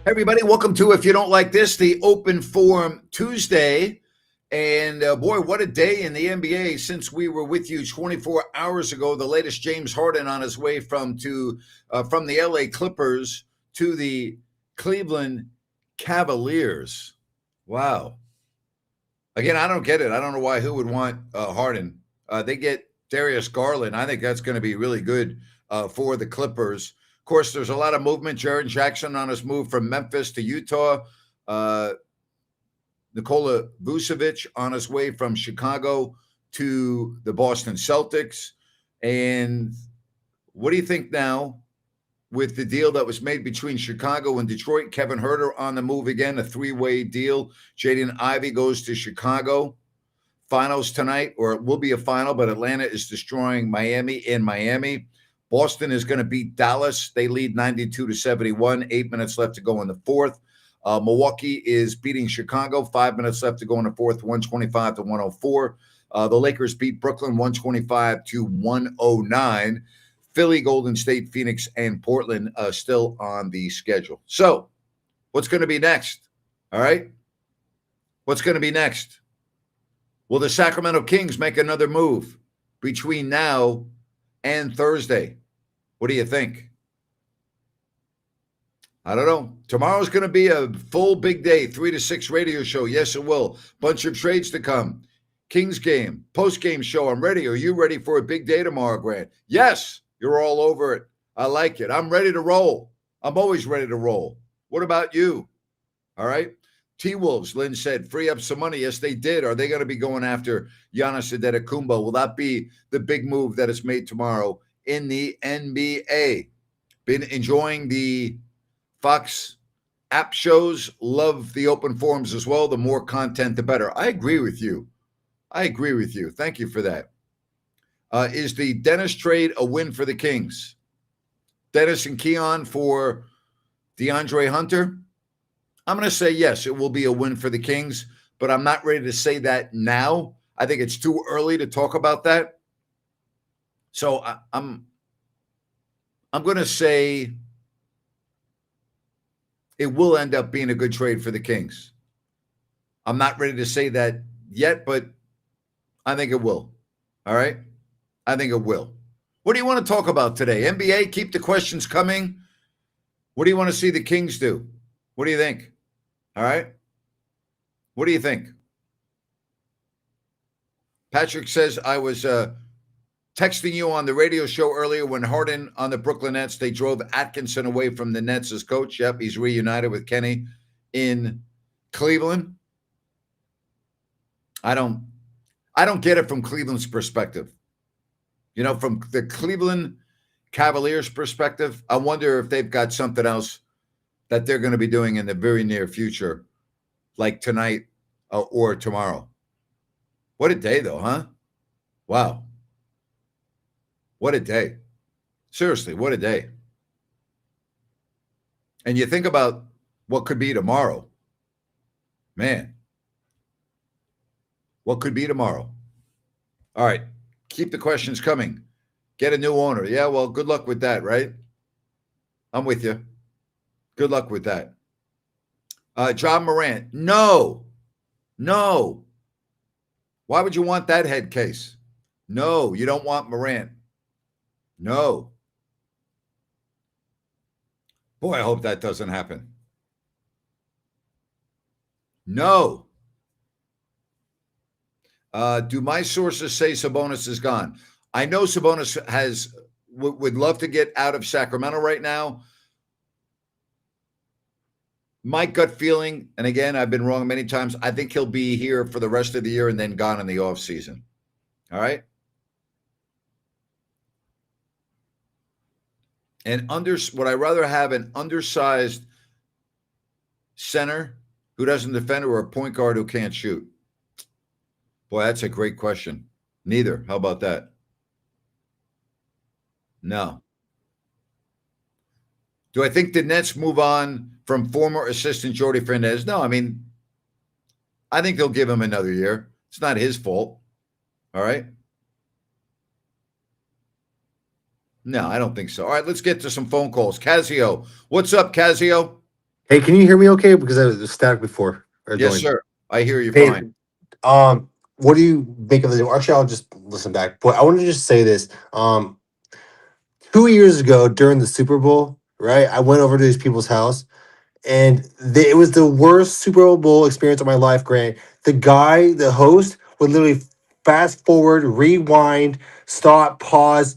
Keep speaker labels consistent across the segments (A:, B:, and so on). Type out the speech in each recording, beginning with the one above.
A: Everybody, welcome to If You Don't Like This, the Open Forum Tuesday. And boy, what a day in the NBA since we were with you 24 hours ago. The latest James Harden on his way from the LA Clippers to the Cleveland Cavaliers. Wow. Again, I don't get it. I don't know who would want Harden. They get Darius Garland. I think that's going to be really good for the Clippers. Of course, there's a lot of movement. Jaren Jackson on his move from Memphis to Utah. Nikola Vucevic on his way from Chicago to the Boston Celtics. And what do you think now with the deal that was made between Chicago and Detroit? Kevin Huerter on the move again, a three-way deal. Jaden Ivey goes to Chicago. Finals tonight, or it will be a final, but Atlanta is destroying Miami in Miami. Boston is going to beat Dallas. They lead 92-71. 8 minutes left to go in the fourth. Milwaukee is beating Chicago. 5 minutes left to go in the fourth, 125-104. The Lakers beat Brooklyn 125-109. Philly, Golden State, Phoenix, and Portland still on the schedule. So what's going to be next? All right. What's going to be next? Will the Sacramento Kings make another move between now and Thursday? What do you think? I don't know. Tomorrow's going to be a full big day, 3 to 6 radio show. Yes, it will. Bunch of trades to come. Kings game, post-game show. I'm ready. Are you ready for a big day tomorrow, Grant? Yes, you're all over it. I like it. I'm ready to roll. I'm always ready to roll. What about you? All right. T-Wolves, Lynn said, free up some money. Yes, they did. Are they going to be going after Giannis Antetokounmpo? Will that be the big move that is made tomorrow in the NBA? Been enjoying the Fox app shows. Love the open forums as well. The more content, the better. I agree with you. Thank you for that. Is the Dennis trade a win for the Kings? Dennis and Keon for DeAndre Hunter? I'm going to say yes, it will be a win for the Kings, but I'm not ready to say that now. I think it's too early to talk about that. So I'm going to say it will end up being a good trade for the Kings. I'm not ready to say that yet, but I think it will. All right? I think it will. What do you want to talk about today? NBA, keep the questions coming. What do you want to see the Kings do? What do you think? All right. What do you think? Patrick says, I was texting you on the radio show earlier when Harden on the Brooklyn Nets, they drove Atkinson away from the Nets as coach. Yep, he's reunited with Kenny in Cleveland. I don't get it from Cleveland's perspective. You know, from the Cleveland Cavaliers perspective, I wonder if they've got something else that they're going to be doing in the very near future, like tonight or tomorrow. What a day, though, huh? Wow. What a day. Seriously, what a day. And you think about what could be tomorrow. Man, what could be tomorrow? All right, keep the questions coming. Get a new owner. Yeah, well, good luck with that, right? I'm with you. Good luck with that. John Morant. No. Why would you want that head case? No, you don't want Morant. No. Boy, I hope that doesn't happen. No. Do my sources say Sabonis is gone? I know Sabonis would love to get out of Sacramento right now. My gut feeling, and again, I've been wrong many times, I think he'll be here for the rest of the year and then gone in the offseason. All right? And would I rather have an undersized center who doesn't defend or a point guard who can't shoot? Boy, that's a great question. Neither. How about that? No. Do I think the Nets move on from former assistant Jordi Fernandez? No, I mean, I think they'll give him another year. It's not his fault. All right? No, I don't think so. All right, let's get to some phone calls. Casio. What's up, Casio?
B: Hey, can you hear me okay? Because I was static before or
A: Yes,
B: joined.
A: sir. I hear you
B: Hey,
A: fine.
B: what do you make of the? Actually, I'll just listen back. But I want to just say this. 2 years ago during the Super Bowl, right? I went over to these people's house, and it was the worst Super Bowl experience of my life. Grant, the guy, the host, would literally fast forward, rewind, stop, pause,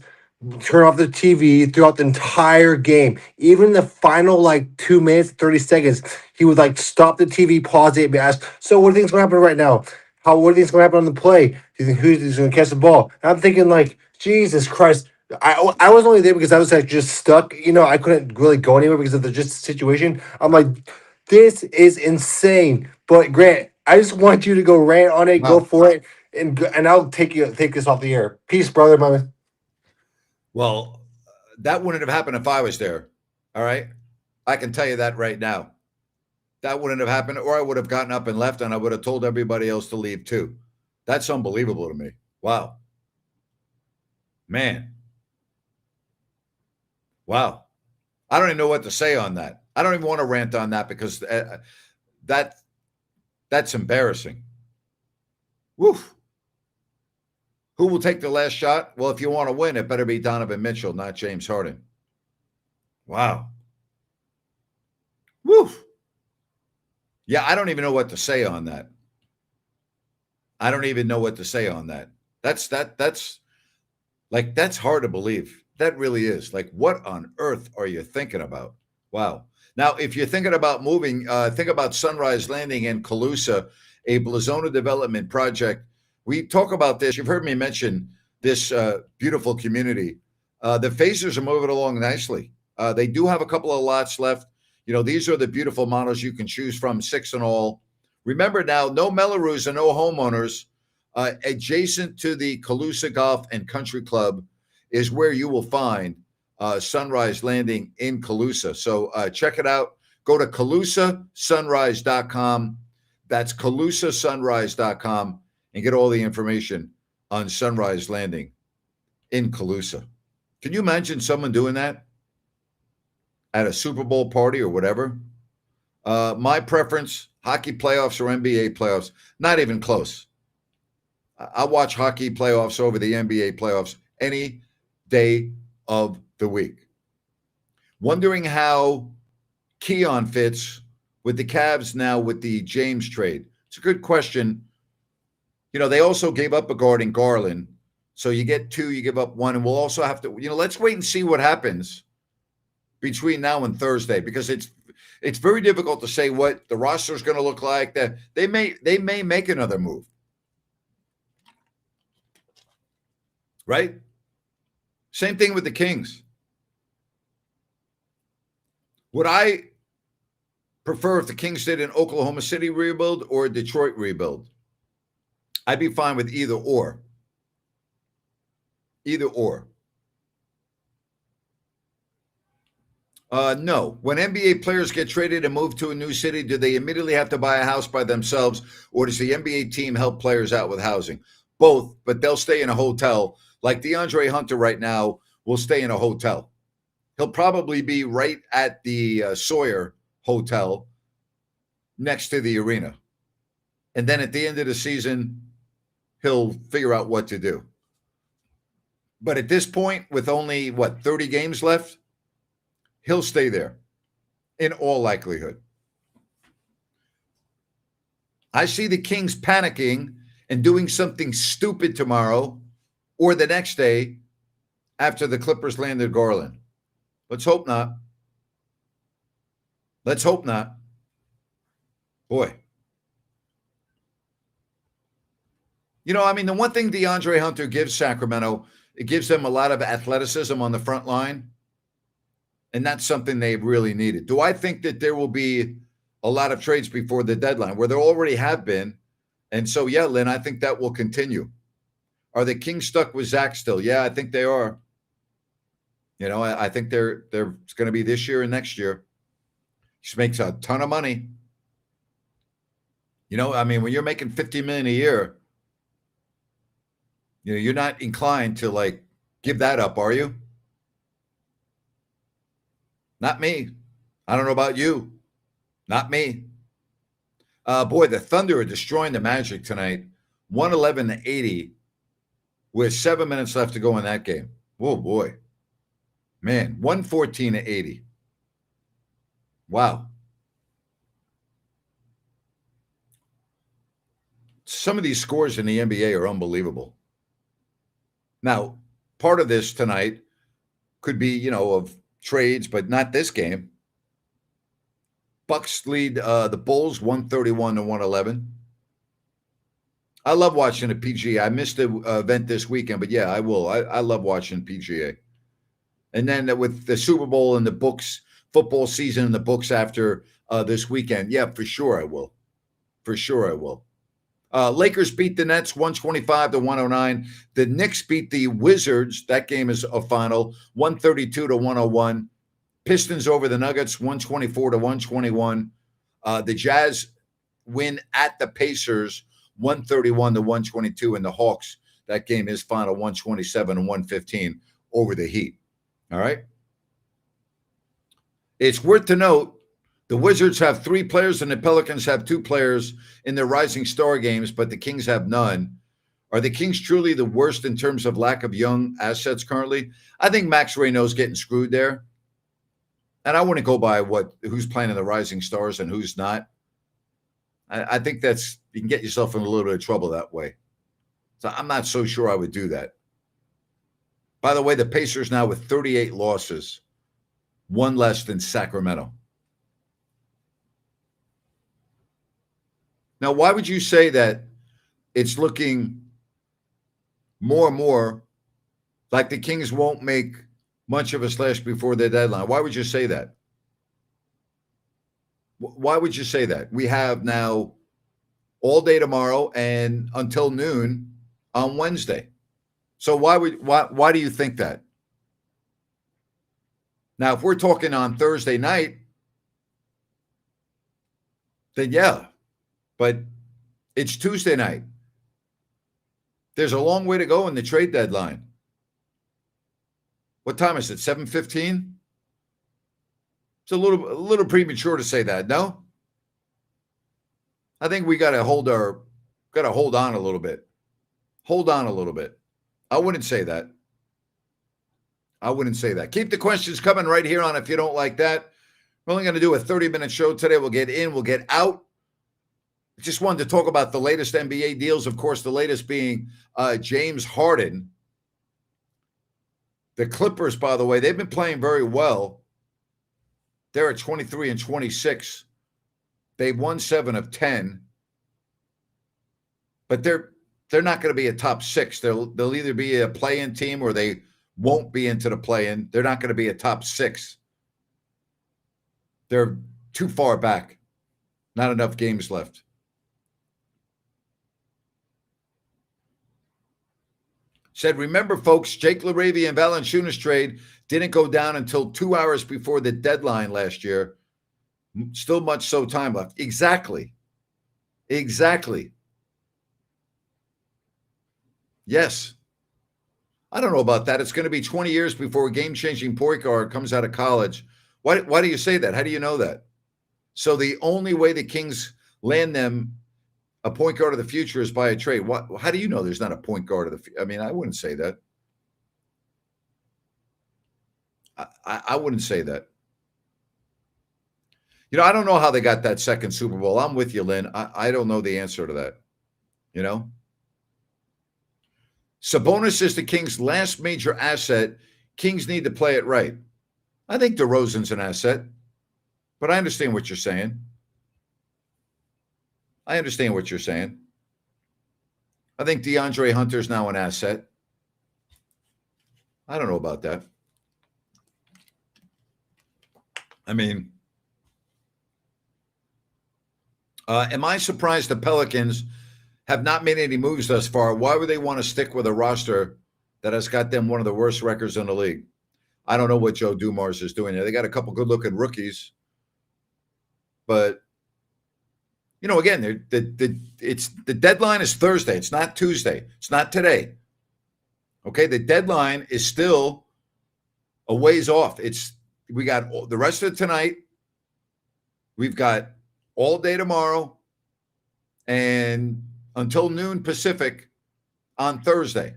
B: turn off the TV throughout the entire game. Even the final like 2 minutes, 30 seconds, he would like stop the TV, pause it, and ask, "So what do you think's gonna happen right now? What do you think's gonna happen on the play? Do you think who's gonna catch the ball?" And I'm thinking like, Jesus Christ. I was only there because I was like just stuck. I couldn't really go anywhere because of the just situation. I'm like, this is insane. But Grant, I just want you to go rant on it, go
A: Wow.
B: for it, and I'll take this off the air. Peace, brother, my.
A: Well, that wouldn't have happened if I was there. All right. I can tell you that right now. That wouldn't have happened, or I would have gotten up and left and I would have told everybody else to leave too. That's unbelievable to me. Wow. Man. Wow. I don't even know what to say on that. I don't even want to rant on that because that that's embarrassing. Woof. Who will take the last shot? Well, if you want to win, it better be Donovan Mitchell, not James Harden. Wow. Woof. Yeah, I don't even know what to say on that. I don't even know what to say on that. That's like that's hard to believe. That really is. Like, what on earth are you thinking about? Wow. Now, if you're thinking about moving, think about Sunrise Landing in Calusa, a Blazona development project. We talk about this. You've heard me mention this beautiful community. The phasers are moving along nicely. They do have a couple of lots left. These are the beautiful models you can choose from, six and all. Remember now, no Mellorews and no homeowners. Adjacent to the Calusa Golf and Country Club is where you will find Sunrise Landing in Calusa. So check it out. Go to CalusaSunrise.com. That's CalusaSunrise.com and get all the information on Sunrise Landing in Calusa. Can you imagine someone doing that at a Super Bowl party or whatever? My preference, hockey playoffs or NBA playoffs, not even close. I watch hockey playoffs over the NBA playoffs any day of the week. Wondering how Keon fits with the Cavs now with the James trade. It's a good question. They also gave up a guard in Garland. So you get two, you give up one, and we'll also have to, let's wait and see what happens between now and Thursday because it's very difficult to say what the roster is going to look like. That they may make another move. Right? Same thing with the Kings. Would I prefer if the Kings did an Oklahoma City rebuild or a Detroit rebuild? I'd be fine with either or. Either or. No. When NBA players get traded and move to a new city, do they immediately have to buy a house by themselves, or does the NBA team help players out with housing? Both, but they'll stay in a hotel. Like DeAndre Hunter right now will stay in a hotel. He'll probably be right at the Sawyer Hotel next to the arena. And then at the end of the season, he'll figure out what to do. But at this point, with only 30 games left, he'll stay there in all likelihood. I see the Kings panicking and doing something stupid tomorrow or the next day after the Clippers landed Garland. Let's hope not. Let's hope not. Boy. The one thing DeAndre Hunter gives Sacramento, it gives them a lot of athleticism on the front line. And that's something they really needed. Do I think that there will be a lot of trades before the deadline where there already have been? And so, yeah, Lynn, I think that will continue. Are the Kings stuck with Zach still? Yeah, I think they are. I think they're it's going to be this year and next year. He makes a ton of money. When you're making $50 million a year, you're not inclined to give that up, are you? Not me. I don't know about you. Not me. Boy, the Thunder are destroying the Magic tonight. 111-80 with 7 minutes left to go in that game. Oh, boy. Man, 114-80. Wow. Some of these scores in the NBA are unbelievable. Now, part of this tonight could be, of trades, but not this game. Bucks lead the Bulls 131-111. I love watching the PGA. I missed the event this weekend, but yeah, I will. I love watching PGA. And then with the Super Bowl and the books, football season in the books after this weekend, yeah, for sure I will. For sure I will. Lakers beat the Nets 125-109. The Knicks beat the Wizards. That game is a final 132-101. Pistons over the Nuggets 124-121. The Jazz win at the Pacers 131-122, and the Hawks, that game is final 127-115 over the Heat. All right. It's worth to note the Wizards have 3 players and the Pelicans have 2 players in their Rising Star games, but the Kings have none. Are the Kings truly the worst in terms of lack of young assets currently? I think Max Reynaud's getting screwed there. And I wouldn't go by who's playing in the Rising Stars and who's not. I think you can get yourself in a little bit of trouble that way. So I'm not so sure I would do that. By the way, the Pacers now with 38 losses, 1 less than Sacramento. Now, why would you say that it's looking more and more like the Kings won't make much of a splash before the deadline? Why would you say that? Why would you say that? We have now all day tomorrow and until noon on Wednesday. So why do you think that? Now, if we're talking on Thursday night, then yeah, but it's Tuesday night. There's a long way to go in the trade deadline. What time is it? 7:15? It's a little premature to say that, no? I think we got to hold on a little bit. Hold on a little bit. I wouldn't say that. Keep the questions coming right here on If You Don't Like That. We're only going to do a 30-minute show today. We'll get in, we'll get out. Just wanted to talk about the latest NBA deals. Of course, the latest being James Harden. The Clippers, by the way, they've been playing very well. They're at 23-26. They've won 7 of 10. But they're not going to be a top 6. They'll either be a play-in team or they won't be into the play-in. They're not going to be a top 6. They're too far back. Not enough games left. Said, remember, folks, Jake LaRavia and Valanciunas trade didn't go down until 2 hours before the deadline last year. Still much so time left. Exactly. Yes. I don't know about that. It's going to be 20 years before a game-changing point guard comes out of college. Why do you say that? How do you know that? So the only way the Kings land them a point guard of the future is by a trade. How do you know there's not a point guard of the future? I mean, I wouldn't say that. I wouldn't say that. I don't know how they got that second Super Bowl. I'm with you, Lynn. I don't know the answer to that. Sabonis is the Kings' last major asset. Kings need to play it right. I think DeRozan's an asset, but I understand what you're saying. I think DeAndre Hunter's now an asset. I don't know about that. I mean, am I surprised the Pelicans have not made any moves thus far? Why would they want to stick with a roster that has got them one of the worst records in the league? I don't know what Joe Dumars is doing there. They got a couple good-looking rookies. But, again, the deadline is Thursday. It's not Tuesday. It's not today. Okay, the deadline is still a ways off. We got the rest of tonight We've got all day tomorrow and until noon Pacific on Thursday.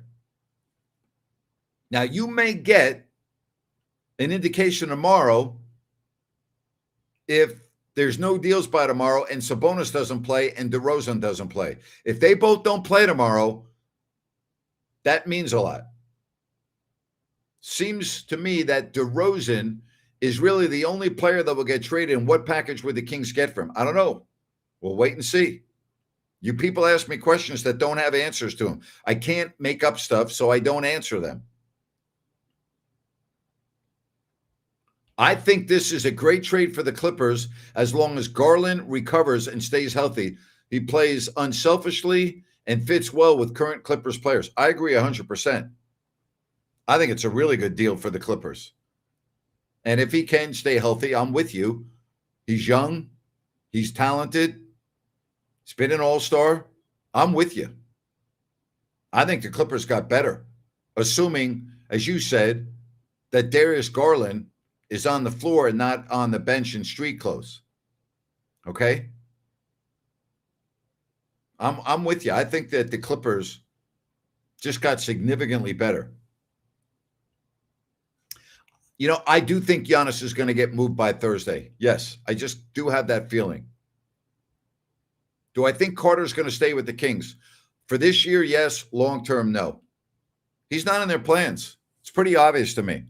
A: Now, you may get an indication tomorrow if there's no deals by tomorrow and Sabonis doesn't play and DeRozan doesn't play. If they both don't play tomorrow, that means a lot. Seems to me that DeRozan is really the only player that will get traded. And what package would the Kings get from him? I don't know. We'll wait and see. You people ask me questions that don't have answers to them. I can't make up stuff, so I don't answer them. I think this is a great trade for the Clippers as long as Garland recovers and stays healthy. He plays unselfishly and fits well with current Clippers players. I agree 100%. I think it's a really good deal for the Clippers. And if he can stay healthy, I'm with you. He's young. He's talented. He's been an all-star. I'm with you. I think the Clippers got better, assuming, as you said, that Darius Garland is on the floor and not on the bench in street clothes. Okay? I'm with you. I think that the Clippers just got significantly better. You know, I do think Giannis is going to get moved by Thursday. Yes, I just do have that feeling. Do I think Carter's going to stay with the Kings? For this year, yes. Long term, no. He's not in their plans. It's pretty obvious to me.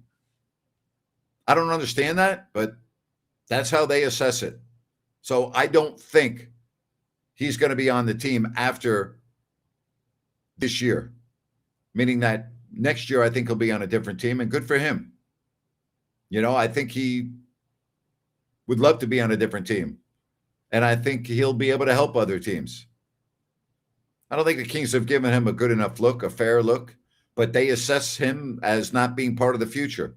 A: I don't understand that, but that's how they assess it. So I don't think he's going to be on the team after this year, meaning that next year I think he'll be on a different team, and good for him. You know, I think he would love to be on a different team, and I think he'll be able to help other teams. I don't think the Kings have given him a good enough look, a fair look, but they assess him as not being part of the future.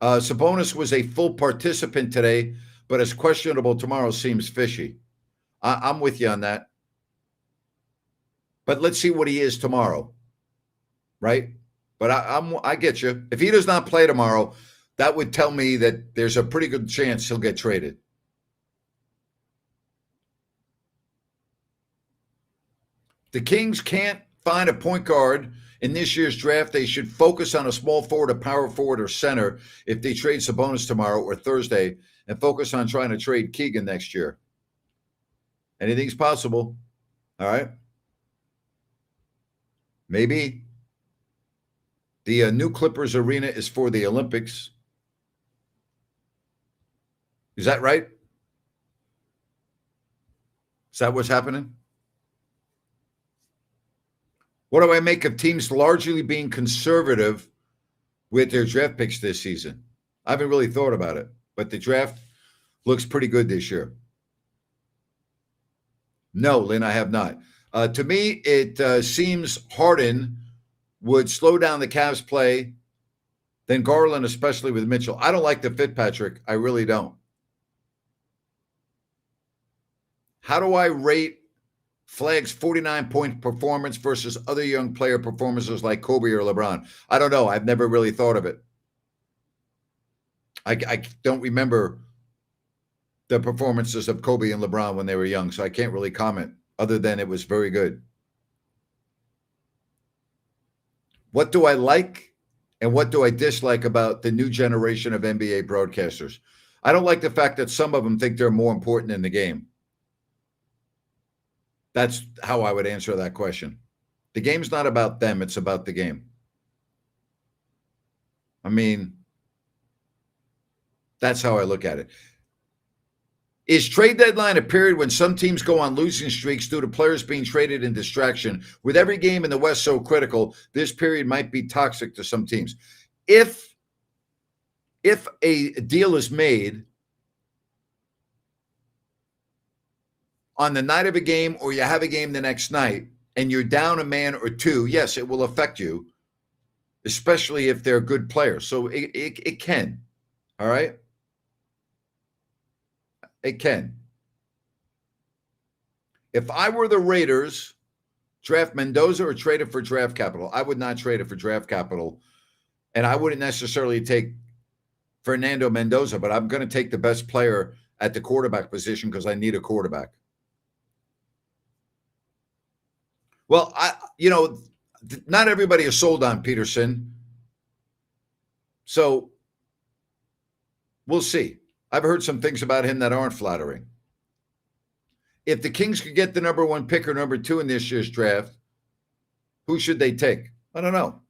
A: Sabonis was a full participant today, but as questionable tomorrow seems fishy. I'm with you on that. But let's see what he is tomorrow, right? But I get you. If he does not play tomorrow, that would tell me that there's a pretty good chance he'll get traded. The Kings can't find a point guard in this year's draft. They should focus on a small forward, a power forward, or center if they trade Sabonis tomorrow or Thursday, and focus on trying to trade Keegan next year. Anything's possible. All right. Maybe. The new Clippers arena is for the Olympics. Is that right? Is that what's happening? What do I make of teams largely being conservative with their draft picks this season? I haven't really thought about it, but the draft looks pretty good this year. No, Lynn, I have not. To me, it seems Harden would slow down the Cavs' play, then Garland, especially with Mitchell. I don't like the fit, Patrick. I really don't. How do I rate Flag's 49-point performance versus other young player performances like Kobe or LeBron? I don't know. I've never really thought of it. I don't remember the performances of Kobe and LeBron when they were young, so I can't really comment other than it was very good. What do I like and what do I dislike about the new generation of NBA broadcasters? I don't like the fact that some of them think they're more important in the game. That's how I would answer that question. The game's not about them. It's about the game. I mean, that's how I look at it. Is trade deadline a period when some teams go on losing streaks due to players being traded in distraction? With every game in the West so critical, this period might be toxic to some teams. If a deal is made on the night of a game or you have a game the next night and you're down a man or two, yes, it will affect you, especially if they're good players. So it can, all right? It can. If I were the Raiders, draft Mendoza or trade it for draft capital. I would not trade it for draft capital. And I wouldn't necessarily take Fernando Mendoza, but I'm going to take the best player at the quarterback position because I need a quarterback. Well, not everybody is sold on Peterson. So we'll see. I've heard some things about him that aren't flattering. If the Kings could get the number 1 pick or number 2 in this year's draft, who should they take? I don't know.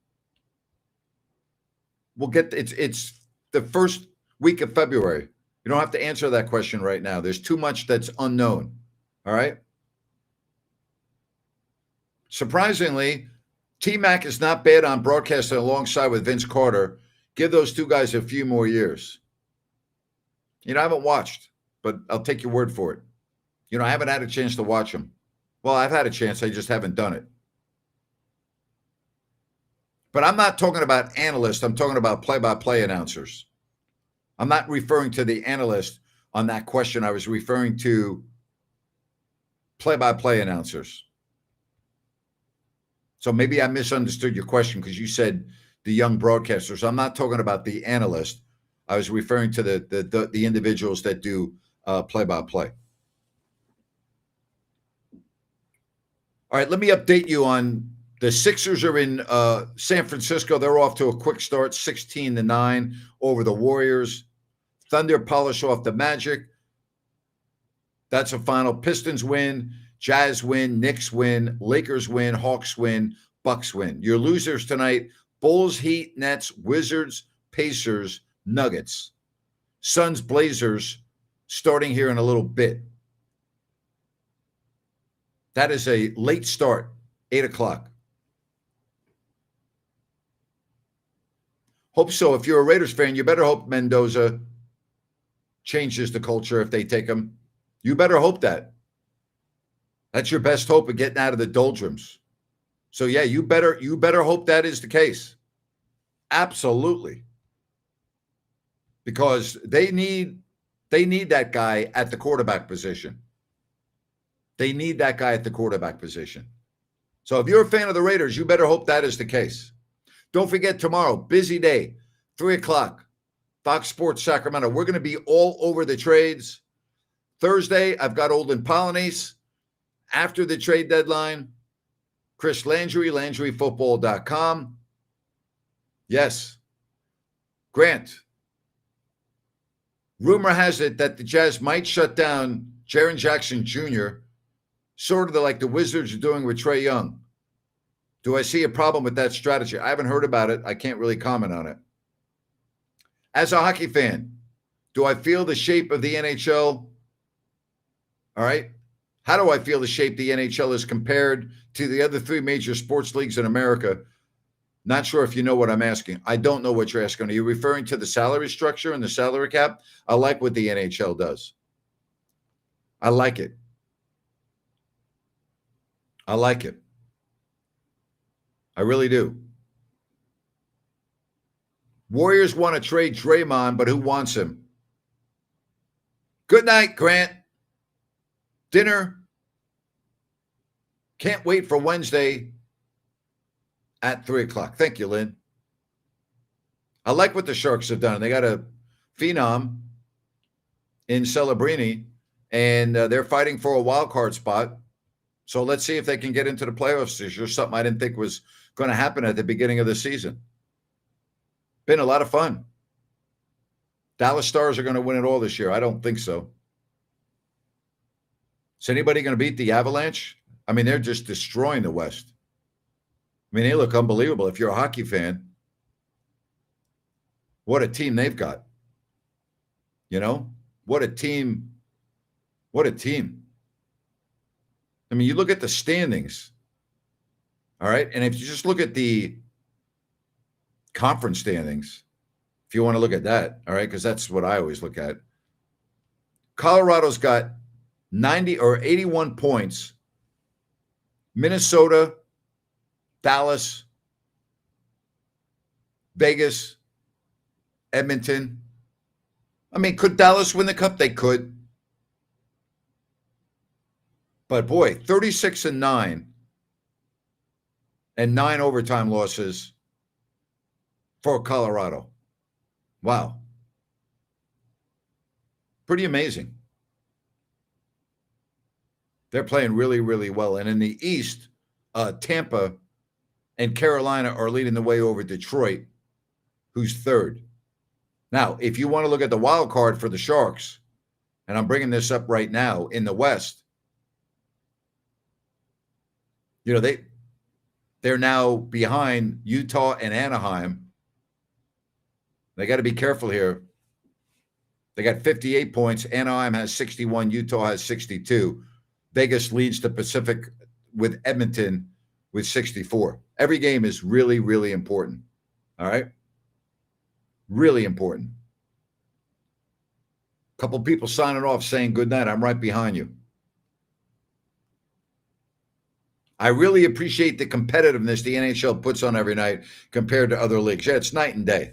A: We'll get it's the first week of February. You don't have to answer that question right now. There's too much that's unknown. All right. Surprisingly, T-Mac is not bad on broadcasting alongside with Vince Carter. Give those two guys a few more years. I haven't watched, but I'll take your word for it. I haven't had a chance to watch them. Well, I've had a chance. I just haven't done it. But I'm not talking about analysts. I'm talking about play-by-play announcers. I'm not referring to the analyst on that question. I was referring to play-by-play announcers. So maybe I misunderstood your question because you said the young broadcasters. I'm not talking about the analyst. I was referring to the individuals that do play-by-play. All right, let me update you on the Sixers are in San Francisco. They're off to a quick start, 16-9 over the Warriors. Thunder polish off the Magic. That's a final. Pistons win, Jazz win, Knicks win, Lakers win, Hawks win, Bucks win. Your losers tonight, Bulls, Heat, Nets, Wizards, Pacers, Nuggets. Suns, Blazers, starting here in a little bit. That is a late start, 8 o'clock. Hope so. If you're a Raiders fan, you better hope Mendoza changes the culture if they take him. You better hope that. That's your best hope of getting out of the doldrums. So yeah, you better hope that is the case. Absolutely. Because they need that guy at the quarterback position. They need that guy at the quarterback position. So if you're a fan of the Raiders, you better hope that is the case. Don't forget tomorrow, busy day, 3 o'clock, Fox Sports Sacramento. We're going to be all over the trades. Thursday, I've got Olden Polynice. After the trade deadline, Chris Landry, LandryFootball.com. Yes. Grant, rumor has it that the Jazz might shut down Jaren Jackson Jr., sort of like the Wizards are doing with Trae Young. Do I see a problem with that strategy? I haven't heard about it. I can't really comment on it. As a hockey fan, do I feel the shape of the NHL? All right. How do I feel the shape the NHL is compared to the other 3 major sports leagues in America? Not sure if you know what I'm asking. I don't know what you're asking. Are you referring to the salary structure and the salary cap? I like what the NHL does. I like it. I like it. I really do. Warriors want to trade Draymond, but who wants him? Good night, Grant. Dinner. Can't wait for Wednesday at 3 o'clock. Thank you, Lynn. I like what the Sharks have done. They got a phenom in Celebrini, and they're fighting for a wild card spot. So let's see if they can get into the playoffs this year, something I didn't think was going to happen at the beginning of the season. Been a lot of fun. Dallas Stars are going to win it all this year. I don't think so. Is anybody going to beat the Avalanche? I mean, they're just destroying the West. I mean, they look unbelievable. If you're a hockey fan, what a team they've got. What a team. What a team. I mean, you look at the standings, all right? And if you just look at the conference standings, if you want to look at that, all right, because that's what I always look at. Colorado's got 90 or 81 points. Minnesota, Dallas, Vegas, Edmonton. I mean, could Dallas win the cup? They could. But boy, 36-9 and 9 overtime losses for Colorado. Wow. Pretty amazing. They're playing really, really well. And in the East, Tampa and Carolina are leading the way over Detroit, who's third. Now, if you want to look at the wild card for the Sharks, and I'm bringing this up right now, in the West, you know, they're now behind Utah and Anaheim. They got to be careful here. They got 58 points. Anaheim has 61. Utah has 62. Vegas leads the Pacific with Edmonton with 64. Every game is really, really important. All right? Really important. A couple people signing off saying good night. I'm right behind you. I really appreciate the competitiveness the NHL puts on every night compared to other leagues. Yeah, it's night and day.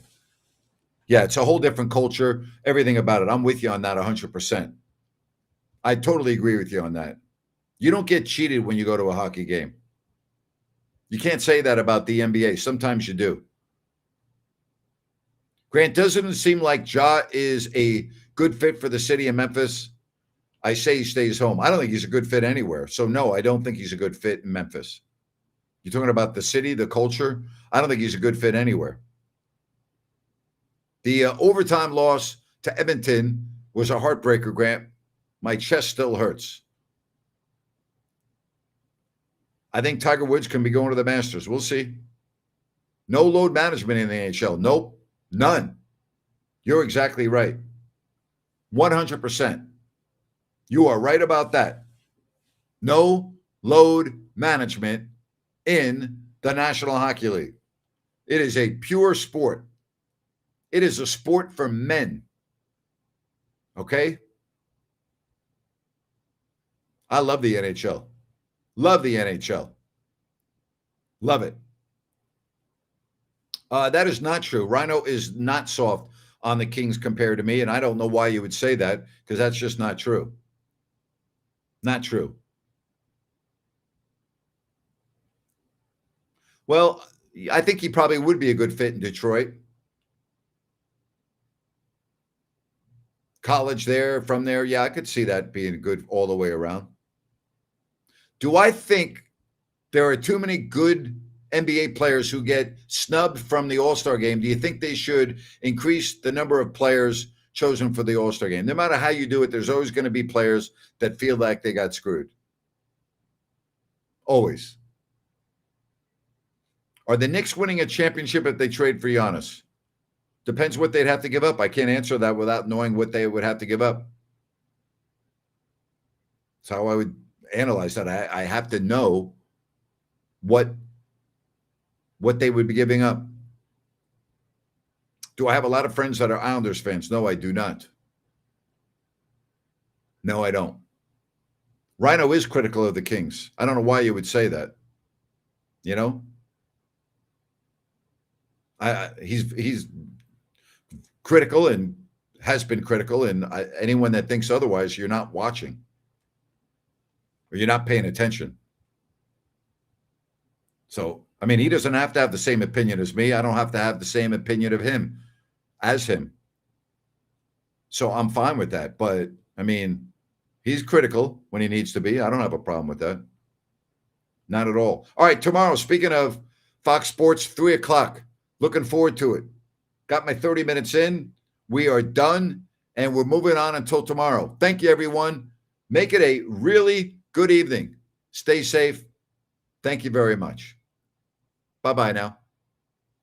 A: Yeah, it's a whole different culture, everything about it. I'm with you on that 100%. I totally agree with you on that. You don't get cheated when you go to a hockey game. You can't say that about the NBA. Sometimes you do. Grant, doesn't it seem like Ja is a good fit for the city of Memphis? I say he stays home. I don't think he's a good fit anywhere. So, no, I don't think he's a good fit in Memphis. You're talking about the city, the culture? I don't think he's a good fit anywhere. The overtime loss to Edmonton was a heartbreaker, Grant. My chest still hurts. I think Tiger Woods can be going to the Masters. We'll see. No load management in the NHL. Nope. None. You're exactly right. 100%. You are right about that. No load management in the National Hockey League. It is a pure sport. It is a sport for men. Okay? I love the NHL. Love the NHL. Love it. That is not true. Rhino is not soft on the Kings compared to me, and I don't know why you would say that, because that's just not true. Not true. Well, I think he probably would be a good fit in Detroit. College there, from there, yeah, I could see that being good all the way around. Do I think there are too many good NBA players who get snubbed from the All-Star game? Do you think they should increase the number of players chosen for the All-Star game? No matter how you do it, there's always going to be players that feel like they got screwed. Always. Are the Knicks winning a championship if they trade for Giannis? Depends what they'd have to give up. I can't answer that without knowing what they would have to give up. That's how I would analyze that. I have to know what they would be giving up. Do I have a lot of friends that are Islanders fans? No, I do not. No, I don't. Rhino is critical of the Kings. I don't know why you would say that. You know? He's critical and has been critical, and anyone that thinks otherwise, you're not watching or you're not paying attention. So, I mean, he doesn't have to have the same opinion as me. I don't have to have the same opinion of him as him. So I'm fine with that. But, I mean, he's critical when he needs to be. I don't have a problem with that. Not at all. All right, tomorrow, speaking of Fox Sports, 3 o'clock. Looking forward to it. Got my 30 minutes in. We are done, and we're moving on until tomorrow. Thank you, everyone. Make it a really good evening. Stay safe. Thank you very much. Bye-bye now.